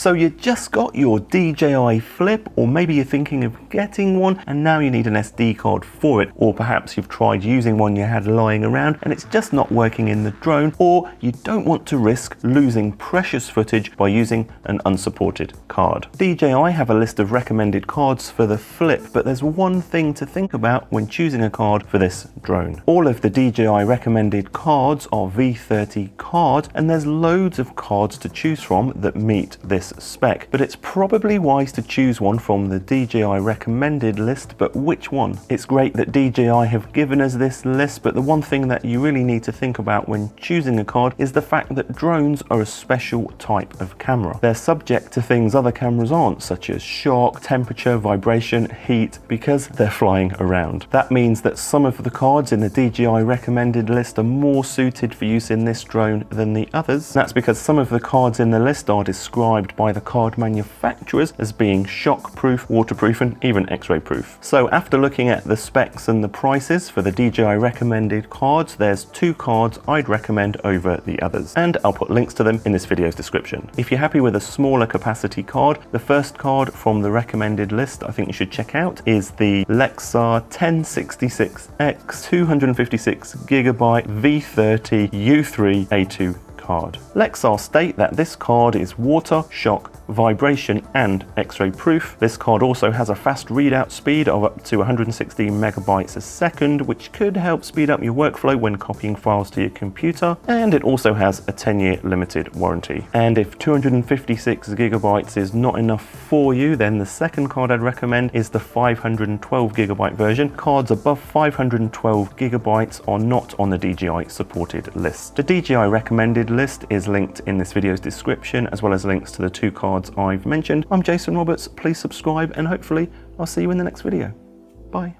So you just got your DJI Flip, or maybe you're thinking of getting one and now you need an SD card for it, or perhaps you've tried using one you had lying around and it's just not working in the drone, or you don't want to risk losing precious footage by using an unsupported card. DJI have a list of recommended cards for the Flip, but there's one thing to think about when choosing a card for this drone. All of the DJI recommended cards are V30 cards, and there's loads of cards to choose from that meet this spec, but it's probably wise to choose one from the DJI recommended list. But which one? It's great that DJI have given us this list, but the one thing that you really need to think about when choosing a card is the fact that drones are a special type of camera. They're subject to things other cameras aren't, such as shock, temperature, vibration, heat, because they're flying around. That means that some of the cards in the DJI recommended list are more suited for use in this drone than the others. That's because some of the cards in the list are described by the card manufacturers as being shock-proof, waterproof, and even X-ray proof. So after looking at the specs and the prices for the DJI recommended cards, there's two cards I'd recommend over the others, and I'll put links to them in this video's description. If you're happy with a smaller capacity card, the first card from the recommended list I think you should check out is the Lexar 1066X 256GB V30 U3 A2 card. Lexar state that this card is water, shock, vibration and X-ray proof. This card also has a fast readout speed of up to 160 megabytes a second, which could help speed up your workflow when copying files to your computer, and it also has a 10-year limited warranty. And if 256 gigabytes is not enough for you, then the second card I'd recommend is the 512 gigabyte version. Cards above 512 gigabytes are not on the DJI supported list. The DJI recommended list is linked in this video's description, as well as links to the two cards I've mentioned. I'm Jason Roberts. Please subscribe, and hopefully I'll see you in the next video. Bye.